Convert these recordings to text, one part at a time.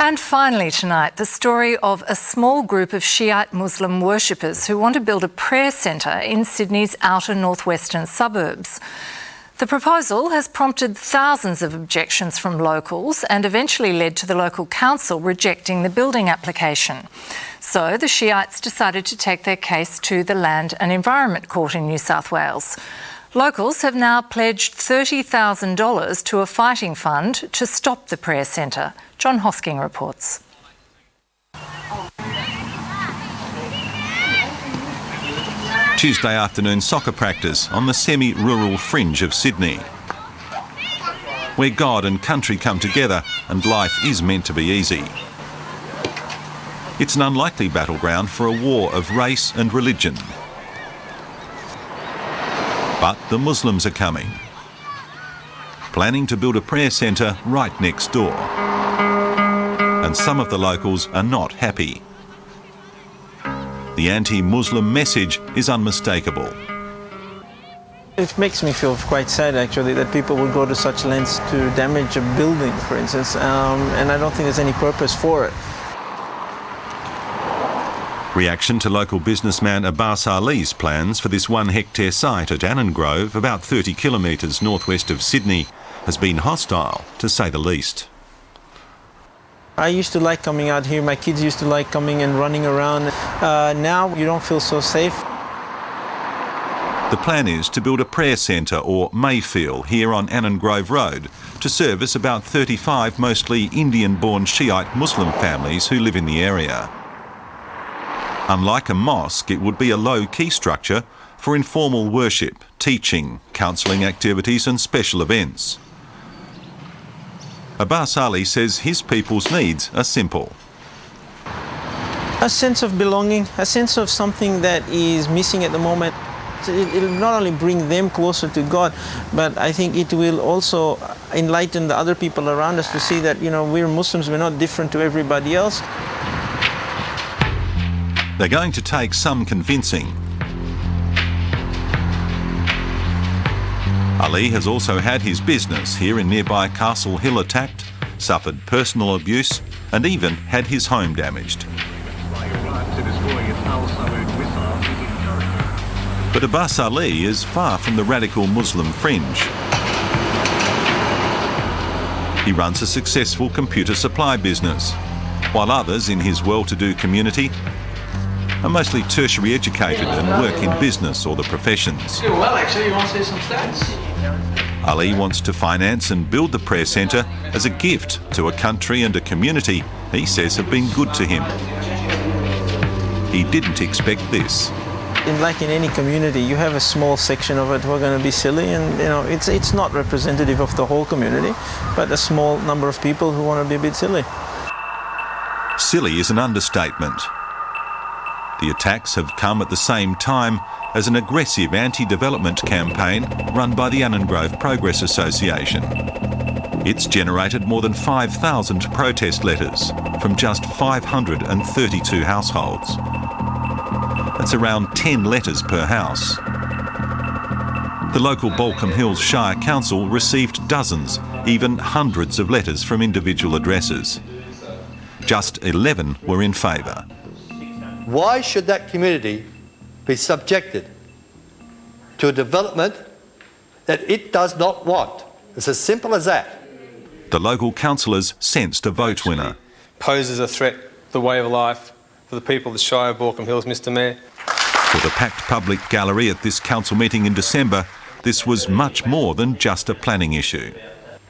And finally tonight, the story of a small group of Shiite Muslim worshippers who want to build a prayer centre in Sydney's outer northwestern suburbs. The proposal has prompted thousands of objections from locals and eventually led to the local council rejecting the building application. So the Shiites decided to take their case to the Land and Environment Court in New South Wales. Locals have now pledged $30,000 to a fighting fund to stop the prayer centre. John Hoskins reports. Tuesday afternoon soccer practice on the semi-rural fringe of Sydney, where God and country come together and life is meant to be easy. It's an unlikely battleground for a war of race and religion. But the Muslims are coming, planning to build a prayer centre right next door. And some of the locals are not happy. The anti-Muslim message is unmistakable. It makes me feel quite sad, actually, that people would go to such lengths to damage a building, for instance, and I don't think there's any purpose for it. Reaction to local businessman Abbas Ali's plans for this 1 hectare site at Annangrove, about 30 kilometres northwest of Sydney, has been hostile, to say the least. I used to like coming out here. My kids used to like coming and running around. Now you don't feel so safe. The plan is to build a prayer centre, or Mayfield, here on Annangrove Road, to service about 35 mostly Indian-born Shiite Muslim families who live in the area. Unlike a mosque, it would be a low-key structure for informal worship, teaching, counselling activities and special events. Abbas Ali says his people's needs are simple. A sense of belonging, a sense of something that is missing at the moment. It'll not only bring them closer to God, but I think it will also enlighten the other people around us to see that, you know, we're Muslims, we're not different to everybody else. They're going to take some convincing. Ali has also had his business here in nearby Castle Hill attacked, suffered personal abuse and even had his home damaged. But Abbas Ali is far from the radical Muslim fringe. He runs a successful computer supply business, while others in his well-to-do community are mostly tertiary educated and work in business or the professions. Well, actually, you want to see some stats? Ali wants to finance and build the prayer centre as a gift to a country and a community he says have been good to him. He didn't expect this. Like in any community, you have a small section of it who are going to be silly, and you know it's not representative of the whole community, but a small number of people who want to be a bit silly. Silly is an understatement. The attacks have come at the same time as an aggressive anti-development campaign run by the Annangrove Progress Association. It's generated more than 5,000 protest letters from just 532 households. That's around 10 letters per house. The local Balcombe Hills Shire Council received dozens, even hundreds of letters from individual addresses. Just 11 were in favour. Why should that community be subjected to a development that it does not want? It's as simple as that. The local councillors sensed a vote winner. Poses a threat to the way of life for the people of the Shire of Balcombe Hills, Mr Mayor. For the packed public gallery at this council meeting in December, this was much more than just a planning issue.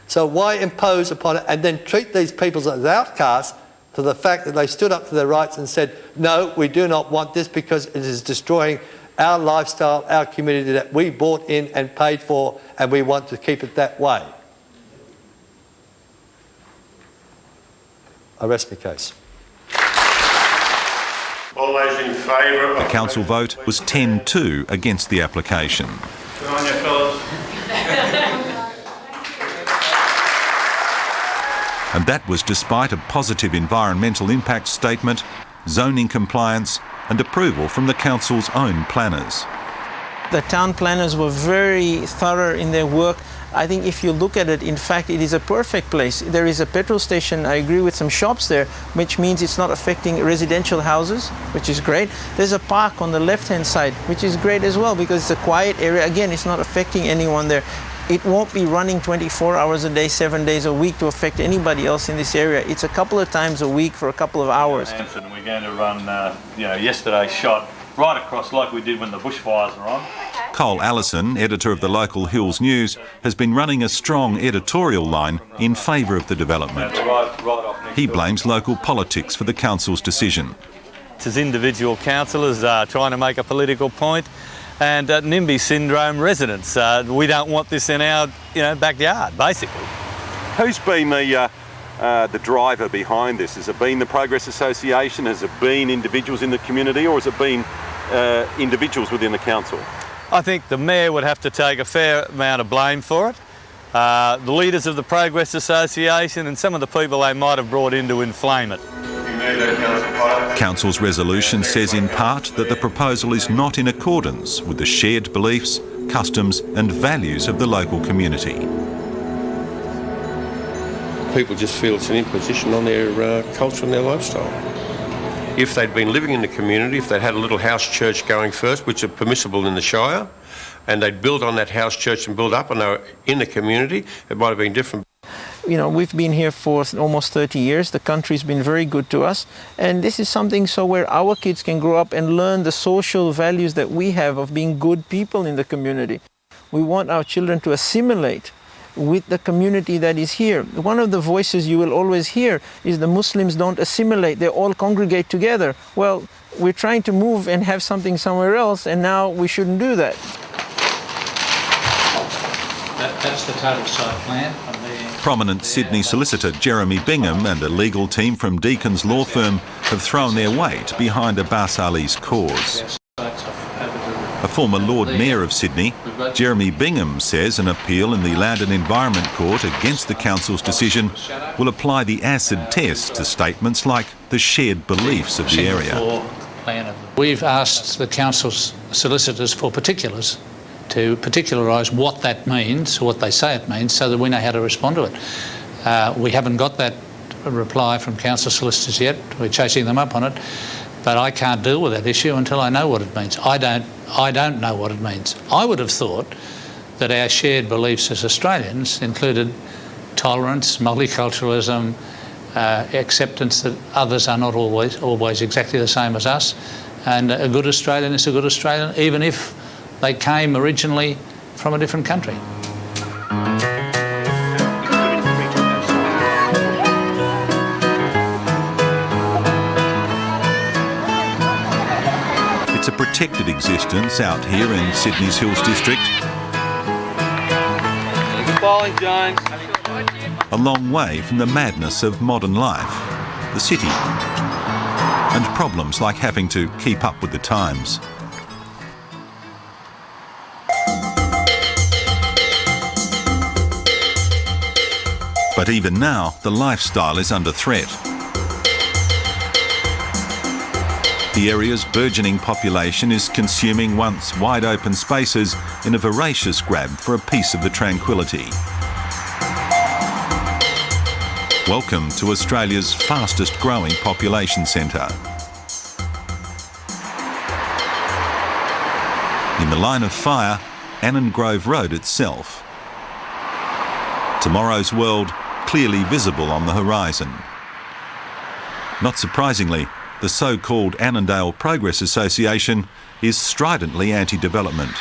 So why impose upon it and then treat these people as outcasts to the fact that they stood up for their rights and said, no, we do not want this because it is destroying our lifestyle, our community that we bought in and paid for, and we want to keep it that way. I rest my case. All those in favour of... The council vote was 10-2 against the application. Good on you, fellas. And that was despite a positive environmental impact statement, zoning compliance and approval from the council's own planners. The town planners were very thorough in their work. I think if you look at it, in fact, it is a perfect place. There is a petrol station, I agree, with some shops there, which means it's not affecting residential houses, which is great. There's a park on the left-hand side, which is great as well, because it's a quiet area. Again, it's not affecting anyone there. It won't be running 24 hours a day, 7 days a week to affect anybody else in this area. It's a couple of times a week for a couple of hours. And we're going to run, yesterday's shot right across like we did when the bushfires were on. Cole Allison, editor of the local Hills News, has been running a strong editorial line in favour of the development. He blames local politics for the council's decision. As individual councillors trying to make a political point, and NIMBY syndrome residents, we don't want this in our backyard, basically. Who's been the driver behind this? Has it been the Progress Association? Has it been individuals in the community, or has it been individuals within the council? I think the Mayor would have to take a fair amount of blame for it. The leaders of the Progress Association and some of the people they might have brought in to inflame it. Council's resolution says in part that the proposal is not in accordance with the shared beliefs, customs and values of the local community. People just feel it's an imposition on their culture and their lifestyle. If they'd been living in the community, if they'd had a little house church going first, which are permissible in the Shire, and they'd build on that house church and build up and they were in the community, it might have been different. We've been here for almost 30 years. The country's been very good to us. And this is something where our kids can grow up and learn the social values that we have of being good people in the community. We want our children to assimilate with the community that is here. One of the voices you will always hear is the Muslims don't assimilate, they all congregate together. Well, we're trying to move and have something somewhere else, and now we shouldn't do that. That's the total site plan. Prominent Sydney solicitor Jeremy Bingham and a legal team from Deacon's law firm have thrown their weight behind Abbas Ali's cause. A former Lord Mayor of Sydney, Jeremy Bingham, says an appeal in the Land and Environment Court against the council's decision will apply the acid test to statements like the shared beliefs of the area. We've asked the council's solicitors for particulars to particularise what that means, what they say it means, so that we know how to respond to it. We haven't got that reply from council solicitors yet. We're chasing them up on it. But I can't deal with that issue until I know what it means. I don't know what it means. I would have thought that our shared beliefs as Australians included tolerance, multiculturalism, acceptance that others are not always exactly the same as us, and a good Australian is a good Australian, even if they came originally from a different country. It's a protected existence out here in Sydney's Hills District. A long way from the madness of modern life, the city, and problems like having to keep up with the times. But even now, the lifestyle is under threat. The area's burgeoning population is consuming once wide-open spaces in a voracious grab for a piece of the tranquility. Welcome to Australia's fastest-growing population centre. In the line of fire, Annangrove Road itself. Tomorrow's world clearly visible on the horizon. Not surprisingly, the so-called Annandale Progress Association is stridently anti-development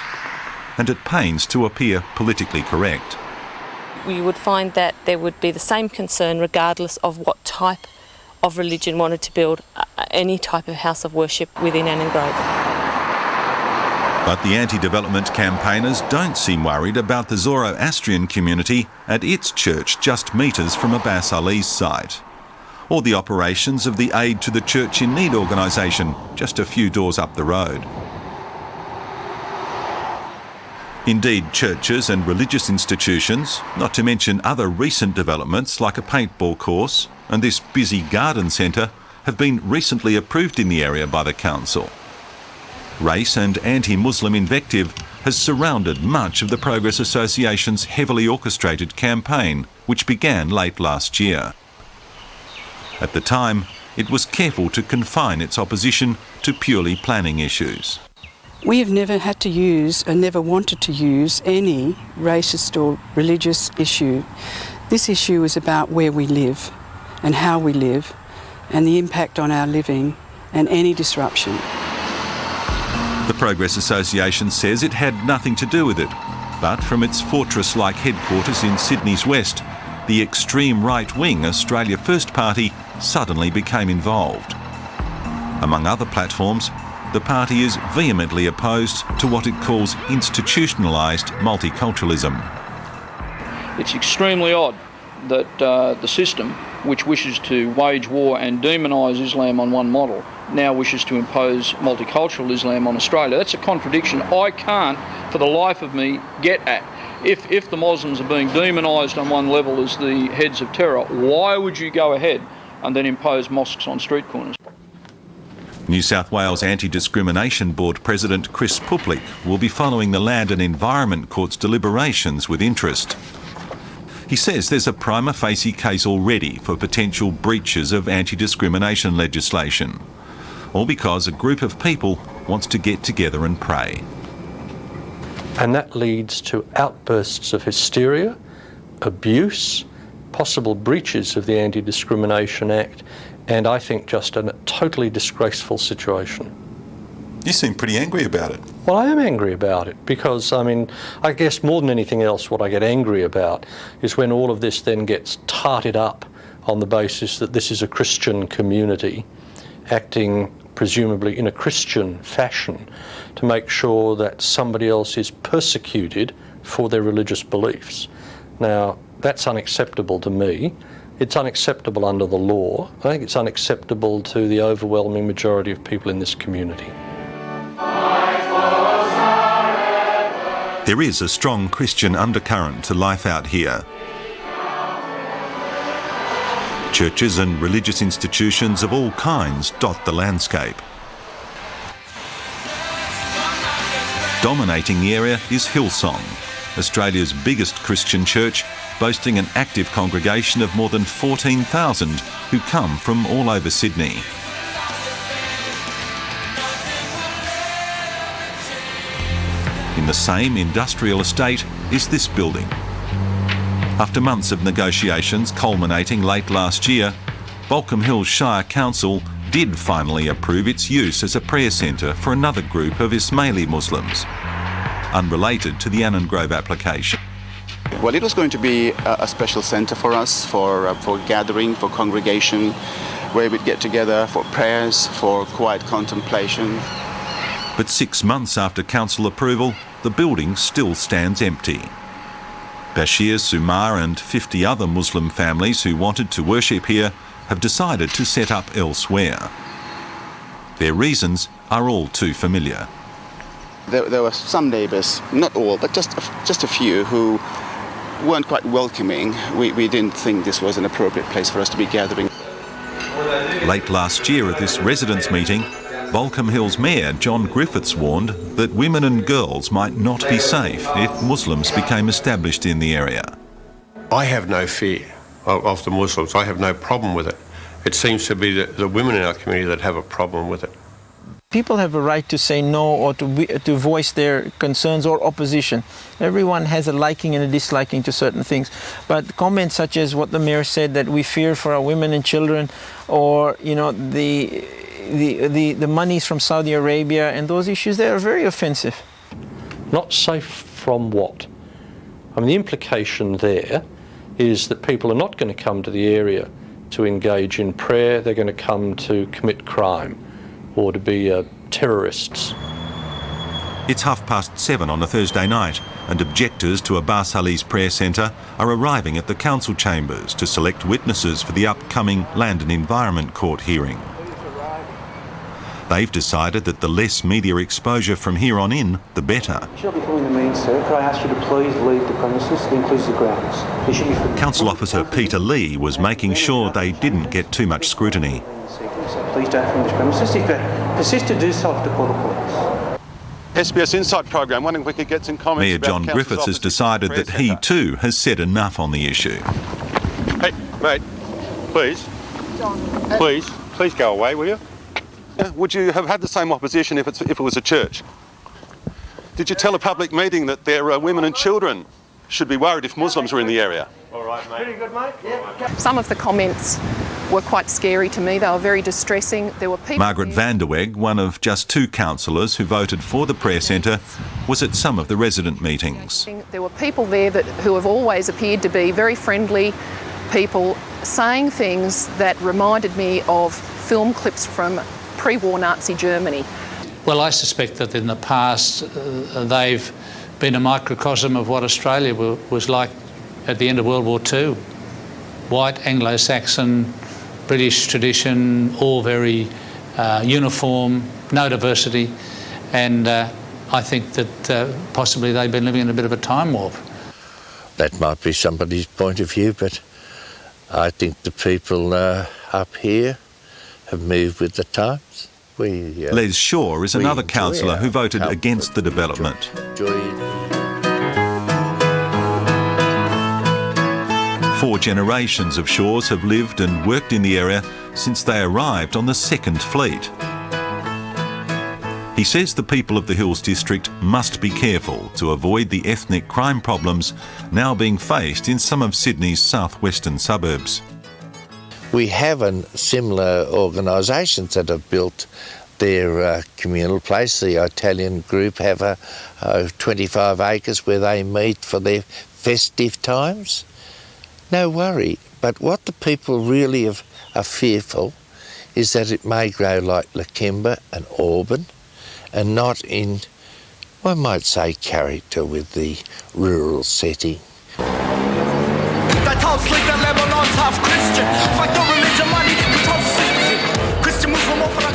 and at pains to appear politically correct. You would find that there would be the same concern regardless of what type of religion wanted to build any type of house of worship within Annangrove. But the anti-development campaigners don't seem worried about the Zoroastrian community at its church just metres from Abbas Ali's site, or the operations of the Aid to the Church in Need organisation just a few doors up the road. Indeed, churches and religious institutions, not to mention other recent developments like a paintball course and this busy garden centre, have been recently approved in the area by the council. Race and anti-Muslim invective has surrounded much of the Progress Association's heavily orchestrated campaign, which began late last year. At the time, it was careful to confine its opposition to purely planning issues. We have never had to use and never wanted to use any racist or religious issue. This issue is about where we live and how we live and the impact on our living and any disruption. The Progress Association says it had nothing to do with it, but from its fortress-like headquarters in Sydney's west, the extreme right-wing Australia First Party suddenly became involved. Among other platforms, the party is vehemently opposed to what it calls institutionalised multiculturalism. It's extremely odd that the system, which wishes to wage war and demonise Islam on one model, now wishes to impose multicultural Islam on Australia. That's a contradiction I can't, for the life of me, get at. If the Muslims are being demonised on one level as the heads of terror, why would you go ahead and then impose mosques on street corners? New South Wales Anti-Discrimination Board President Chris Puplick will be following the Land and Environment Court's deliberations with interest. He says there's a prima facie case already for potential breaches of anti-discrimination legislation, all because a group of people wants to get together and pray. And that leads to outbursts of hysteria, abuse, possible breaches of the Anti-Discrimination Act, and I think just a totally disgraceful situation. You seem pretty angry about it. Well, I am angry about it because, I guess more than anything else, what I get angry about is when all of this then gets tarted up on the basis that this is a Christian community acting presumably in a Christian fashion to make sure that somebody else is persecuted for their religious beliefs. Now, that's unacceptable to me. It's unacceptable under the law. I think it's unacceptable to the overwhelming majority of people in this community. There is a strong Christian undercurrent to life out here. Churches and religious institutions of all kinds dot the landscape. Dominating the area is Hillsong, Australia's biggest Christian church, boasting an active congregation of more than 14,000 who come from all over Sydney. In the same industrial estate is this building. After months of negotiations culminating late last year, Baulkham Hills Shire Council did finally approve its use as a prayer centre for another group of Ismaili Muslims, unrelated to the Annangrove application. Well, it was going to be a special centre for us, for gathering, for congregation, where we'd get together for prayers, for quiet contemplation. But 6 months after council approval, the building still stands empty. Bashir, Sumar and 50 other Muslim families who wanted to worship here have decided to set up elsewhere. Their reasons are all too familiar. There were some neighbours, not all, but just a few, who weren't quite welcoming. We didn't think this was an appropriate place for us to be gathering. Late last year at this residents' meeting, Baulkham Hills Mayor John Griffiths warned that women and girls might not be safe if Muslims became established in the area. I have no fear of the Muslims. I have no problem with it. It seems to be the women in our community that have a problem with it. People have a right to say no or to voice their concerns or opposition. Everyone has a liking and a disliking to certain things. But comments such as what the mayor said, that we fear for our women and children, or the monies from Saudi Arabia and those issues, they are very offensive. Not safe from what? The implication there is that people are not going to come to the area to engage in prayer. They're going to come to commit crime or to be terrorists. It's 7:30 on a Thursday night, and objectors to Abbas Ali's prayer centre are arriving at the council chambers to select witnesses for the upcoming Land and Environment Court hearing. They've decided that the less media exposure from here on in, the better. You should not be filming the meeting, sir. Could I ask you to please leave the premises? That includes the grounds. You should be Council Officer Peter Lee was making sure they didn't get too much scrutiny. Please don't film this premises. If you persist to do so, I have to call the police. SBS Insight program. Wondering if we could get some comments. Mayor about John Council's Griffiths has opposition decided to the that prayer he centre. too has said enough on the issue. Hey, mate, please go away, will you? Would you have had the same opposition if it was a church? Did you tell a public meeting that there are women and children should be worried if Muslims were in the area? All right, mate. Pretty good, mate. Yeah. Some of the comments were quite scary to me. They were very distressing. There were people. Margaret van der Weg, one of just 2 councillors who voted for the prayer centre, was at some of the resident meetings. There were people there who have always appeared to be very friendly people, saying things that reminded me of film clips from pre-war Nazi Germany. Well, I suspect that in the past they've been a microcosm of what Australia was like at the end of World War II. White, Anglo-Saxon, British tradition, all very uniform, no diversity, and I think that possibly they've been living in a bit of a time warp. That might be somebody's point of view, but I think the people up here have moved with the times. Les Shaw is another councillor who voted against the development. Four generations of Shaws have lived and worked in the area since they arrived on the second fleet. He says the people of the Hills District must be careful to avoid the ethnic crime problems now being faced in some of Sydney's southwestern suburbs. We have similar organisations that have built their communal place. The Italian group have 25 acres where they meet for their festive times. No worry, but what the people really are fearful is that it may grow like Lakemba and Auburn and not in, one might say, character with the rural setting.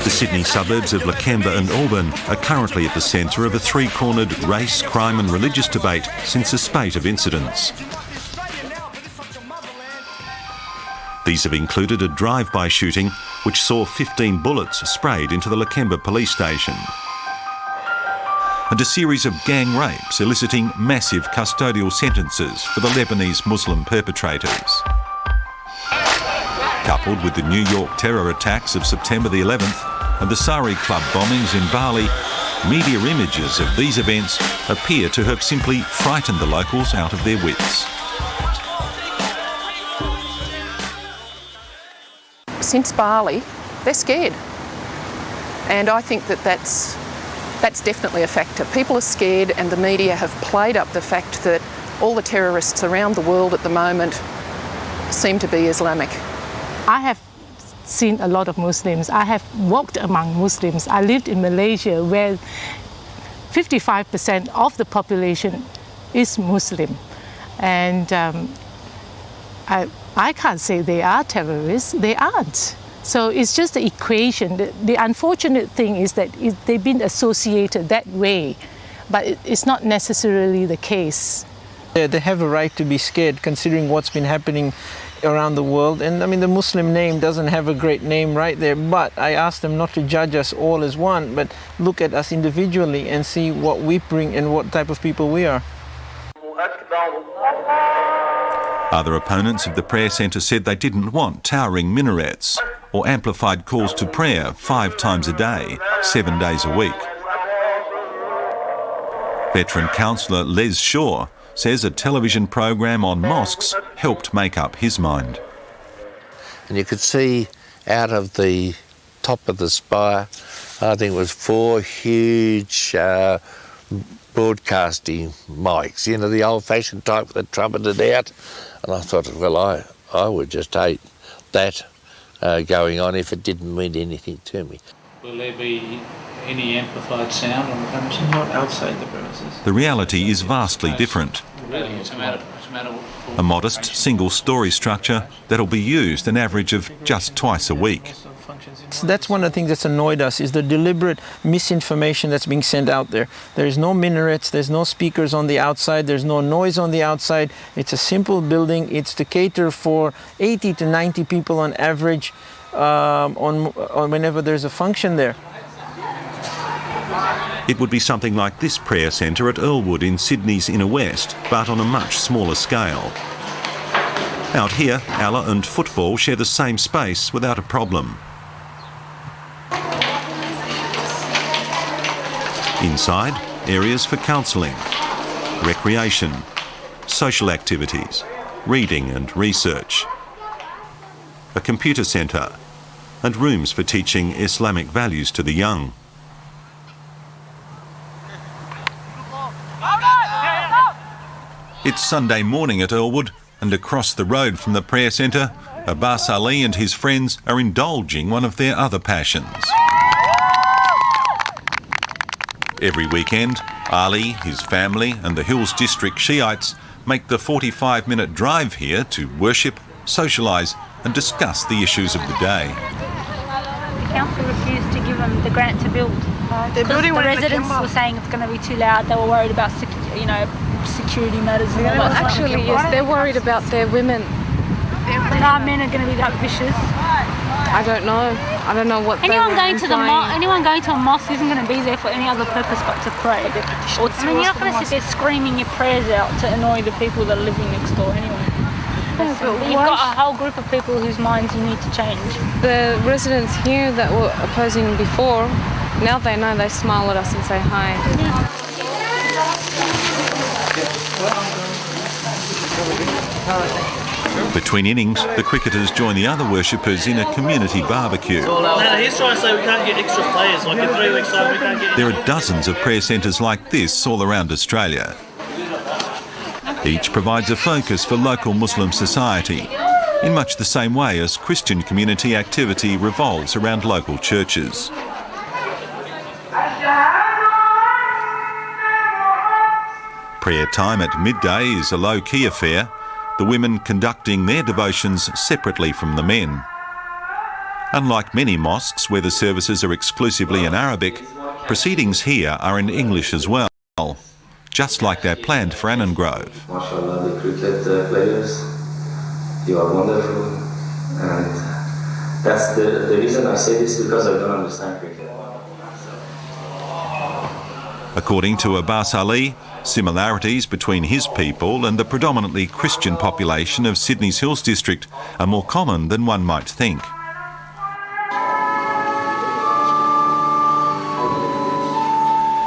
The Sydney suburbs of Lakemba and Auburn are currently at the centre of a 3-cornered race, crime and religious debate since a spate of incidents. These have included a drive-by shooting which saw 15 bullets sprayed into the Lakemba police station, and a series of gang rapes eliciting massive custodial sentences for the Lebanese Muslim perpetrators. Coupled with the New York terror attacks of September the 11th and the Sari Club bombings in Bali, media images of these events appear to have simply frightened the locals out of their wits. Since Bali, they're scared. And I think that that's definitely a factor. People are scared, and the media have played up the fact that all the terrorists around the world at the moment seem to be Islamic. I have seen a lot of Muslims. I have walked among Muslims. I lived in Malaysia where 55% of the population is Muslim. And I can't say they are terrorists. They aren't. So it's just the equation. The unfortunate thing is that they've been associated that way, but it's not necessarily the case. They have a right to be scared considering what's been happening around the world. And I mean, the Muslim name doesn't have a great name right there, but I ask them not to judge us all as one, but look at us individually and see what we bring and what type of people we are. Other opponents of the prayer centre said they didn't want towering minarets or amplified calls to prayer 5 times a day, 7 days a week. Veteran councillor Les Shaw says a television program on mosques helped make up his mind. And you could see out of the top of the spire, I think it was 4 huge broadcasting mics, you know, the old-fashioned type that trumpeted out. And I thought, well, I would just hate that going on if it didn't mean anything to me. Will there be any amplified sound on the premises? Not outside the premises. The reality is vastly different. Really, it's a matter A modest single-storey structure that'll be used an average of just twice a week. So that's one of the things that's annoyed us, is the deliberate misinformation that's being sent out there. There's no minarets, there's no speakers on the outside, there's no noise on the outside. It's a simple building. It's to cater for 80 to 90 people on average on whenever there's a function there. It would be something like this prayer centre at Earlwood in Sydney's inner west, but on a much smaller scale. Out here, Allah and football share the same space without a problem. Inside, areas for counselling, recreation, social activities, reading and research, a computer centre, and rooms for teaching Islamic values to the young. It's Sunday morning at Earlwood, and across the road from the prayer centre, Abbas Ali and his friends are indulging one of their other passions. Every weekend, Ali, his family and the Hills District Shiites make the 45-minute drive here to worship, socialise and discuss the issues of the day. The council refused to give them the grant to build. The residents were saying it's going to be too loud. They were worried about, security matters and all that. Actually, yes, they're worried about their women. Our men are going to be that vicious. I don't know. I don't know what. Anyone going to a mosque isn't going to be there for any other purpose but to pray. You're not going to sit there screaming your prayers out to annoy the people that are living next door anyway. You've got a whole group of people whose minds you need to change. The residents here that were opposing before, now they know, they smile at us and say hi. Between innings, the cricketers join the other worshippers in a community barbecue. No, he's trying to say we can't get extra players. Like in 3 weeks' time, we can't get. There are dozens of prayer centres like this all around Australia. Each provides a focus for local Muslim society, in much the same way as Christian community activity revolves around local churches. Prayer time at midday is a low-key affair, the women conducting their devotions separately from the men. Unlike many mosques where the services are exclusively in Arabic, proceedings here are in English as well, just like they're planned for Annangrove. MashaAllah, the cricket players, you are wonderful, and that's the reason I say this, because I don't understand cricket. According to Abbas Ali, similarities between his people and the predominantly Christian population of Sydney's Hills District are more common than one might think.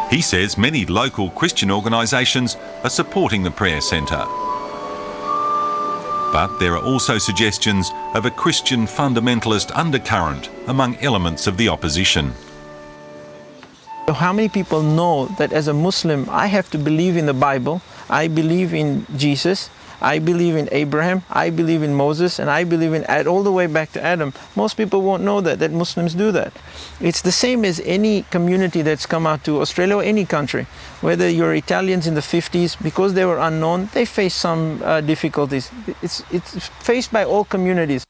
He says many local Christian organisations are supporting the prayer centre. But there are also suggestions of a Christian fundamentalist undercurrent among elements of the opposition. How many people know that as a Muslim I have to believe in the Bible, I believe in Jesus, I believe in Abraham, I believe in Moses, and I believe in all the way back to Adam. Most people won't know that Muslims do that. It's the same as any community that's come out to Australia or any country. Whether you're Italians in the 50s, because they were unknown, they faced some difficulties. It's faced by all communities.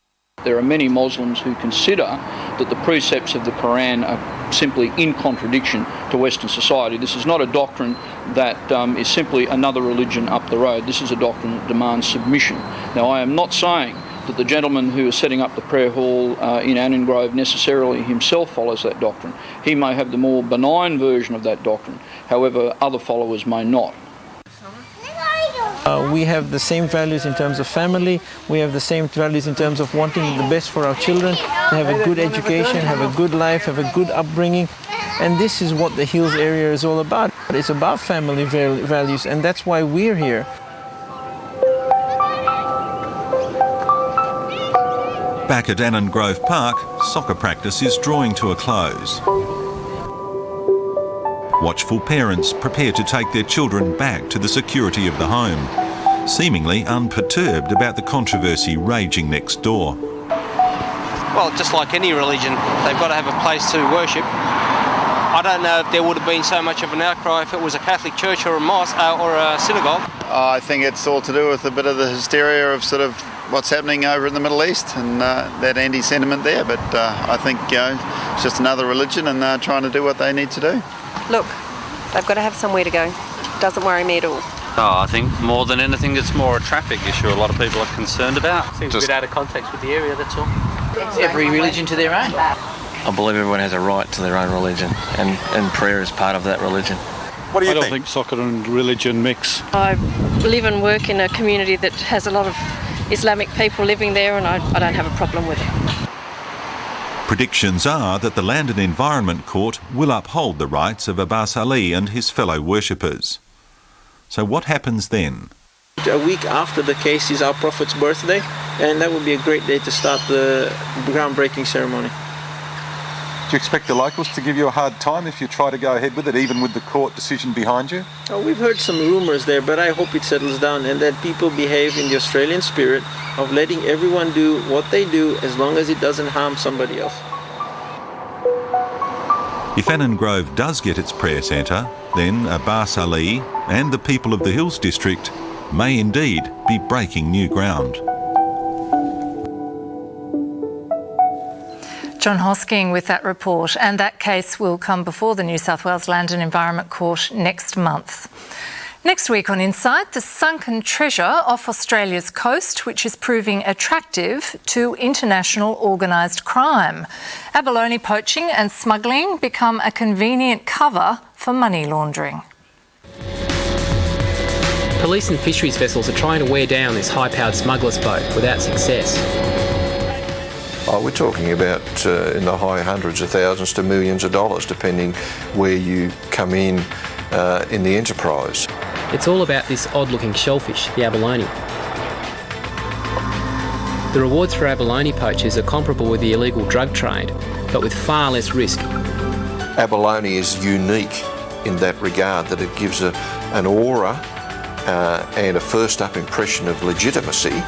There are many Muslims who consider that the precepts of the Quran are simply in contradiction to Western society. This is not a doctrine that is simply another religion up the road. This is a doctrine that demands submission. Now, I am not saying that the gentleman who is setting up the prayer hall in Annangrove necessarily himself follows that doctrine. He may have the more benign version of that doctrine. However, other followers may not. We have the same values in terms of family, we have the same values in terms of wanting the best for our children, to have a good education, have a good life, have a good upbringing. And this is what the Hills area is all about. It's about family values, and that's why we're here. Back at Annangrove Park, soccer practice is drawing to a close. Watchful parents prepare to take their children back to the security of the home, seemingly unperturbed about the controversy raging next door. Well, just like any religion, they've got to have a place to worship. I don't know if there would have been so much of an outcry if it was a Catholic church or a mosque or a synagogue. I think it's all to do with a bit of the hysteria of sort of what's happening over in the Middle East and that anti-sentiment there. But I think it's just another religion and they're trying to do what they need to do. Look, they've got to have somewhere to go. Doesn't worry me at all. Oh, I think more than anything, it's more a traffic issue a lot of people are concerned about. Seems a bit out of context with the area, that's all. Every religion to their own. I believe everyone has a right to their own religion, and prayer is part of that religion. What do you I don't think soccer and religion mix. I live and work in a community that has a lot of Islamic people living there, and I don't have a problem with it. Predictions are that the Land and Environment Court will uphold the rights of Abbas Ali and his fellow worshippers. So what happens then? A week after the case is our Prophet's birthday, and that would be a great day to start the groundbreaking ceremony. Do you expect the locals to give you a hard time if you try to go ahead with it, even with the court decision behind you? Oh, we've heard some rumours there, but I hope it settles down and that people behave in the Australian spirit of letting everyone do what they do as long as it doesn't harm somebody else. If Annangrove does get its prayer centre, then Abbas Ali and the people of the Hills District may indeed be breaking new ground. John Hoskins with that report, and that case will come before the New South Wales Land and Environment Court next month. Next week on Insight, the sunken treasure off Australia's coast, which is proving attractive to international organised crime. Abalone poaching and smuggling become a convenient cover for money laundering. Police and fisheries vessels are trying to wear down this high-powered smuggler's boat without success. Oh, we're talking about in the high hundreds of thousands to millions of dollars, depending where you come in the enterprise. It's all about this odd-looking shellfish, the abalone. The rewards for abalone poachers are comparable with the illegal drug trade, but with far less risk. Abalone is unique in that regard, that it gives an aura and a first-up impression of legitimacy,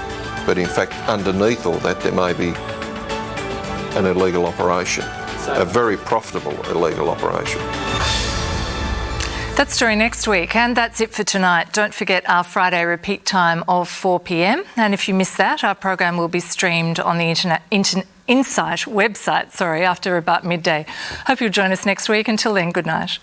but in fact underneath all that there may be an illegal operation, a very profitable illegal operation. That story next week, and that's it for tonight. Don't forget our Friday repeat time of 4 p.m. And if you miss that, our program will be streamed on the Insight website, after about midday. Hope you'll join us next week. Until then, good night.